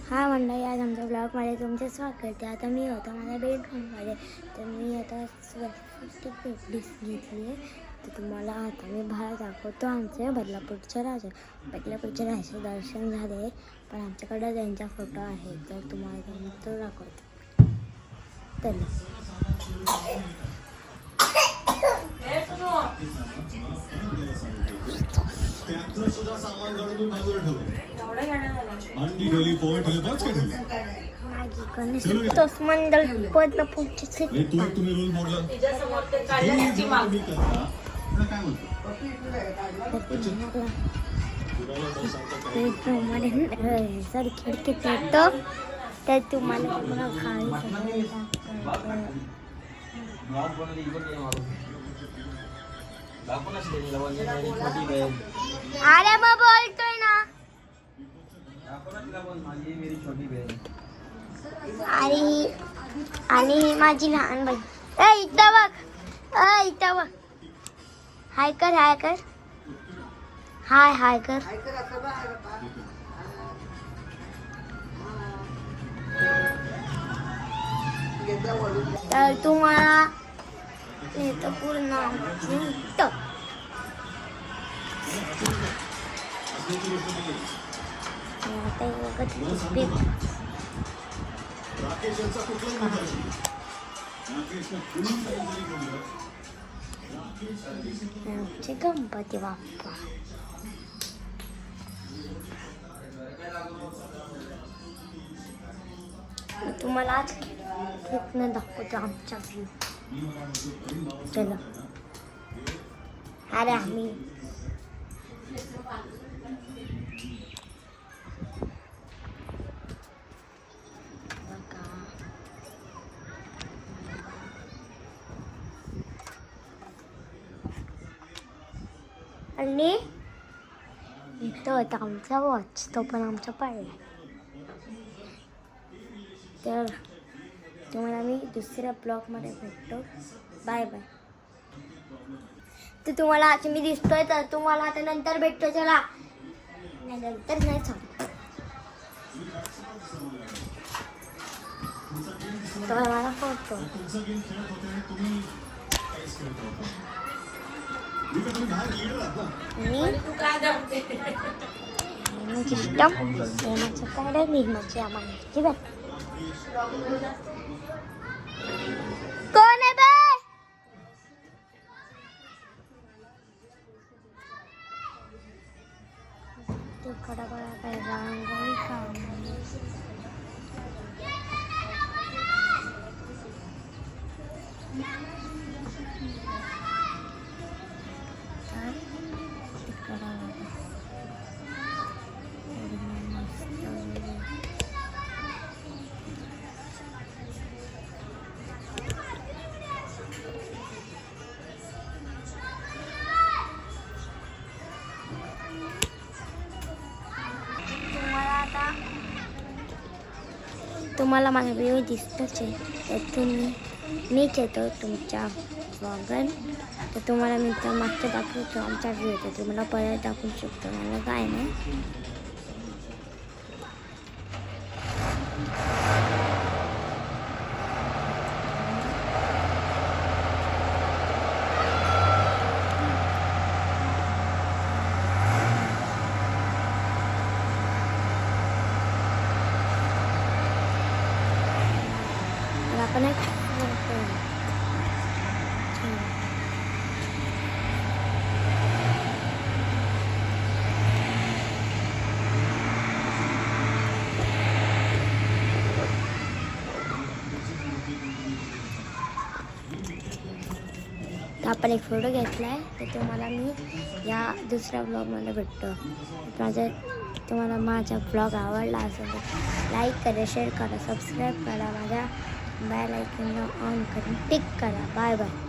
हा मंडळी, आज आमच्या ब्लॉगमध्ये तुमचे स्वागत आहे. आता मी होता माझ्या बेडरूममध्ये, तर मी आता स्वस्तिक भेट घेतली आहे. तर तुम्हाला आता मी बाहेर दाखवतो. आमचे बदलापूरच्या राजाचे दर्शन झाले, पण आमच्याकडे त्यांचा फोटो आहे, तर तुम्हाला तो दाखवतो. तर खिडकीत येतो तर तुम्हाला अरे मग बोलतोय ना. आणि माझी लहान बाई इथं बघ. हाय कर हाय कर. तर तुम्हाला येतं पूर्ण गणपती बाप्पा. तुम्हाला आज इथनं दाखवतो आमच्या व्ह्यू. चला. अरे आम्ही आणि इथं होता आमचा वॉच, तो पण आमचा पडला. तर तुम्हाला मी दुसऱ्या ब्लॉगमध्ये भेटतो. Bye bye. तर तुम्हाला आज मी दिसतोय, तर तुम्हाला आता नंतर भेटतो. चला. नंतर नाही सांग. तर मला फोटो कोण आहे बे? तिकडं बघा काय रांगोळी काढली. तुम्हाला माझा व्हिडिओ दिसतोच आहे, तर तुम्ही मीच येतो तुमच्या ब्लॉगर. तर तुम्हाला मी तर मागच्या दाखवतो आमचा व्हिडिओ, तर तुम्हाला परत दाखवू शकतो. मला काय नाही. आपण एक आपण एक फोटो घेतला आहे, तर तुम्हाला मी या दुसऱ्या ब्लॉगमध्ये भेटतो. तुम्हाला माझा ब्लॉग आवडला असेल तर लाईक करा, शेअर करा, सबस्क्राईब करा, माझ्या बेल आयकॉनला ऑन करून टिक करा. Bye bye.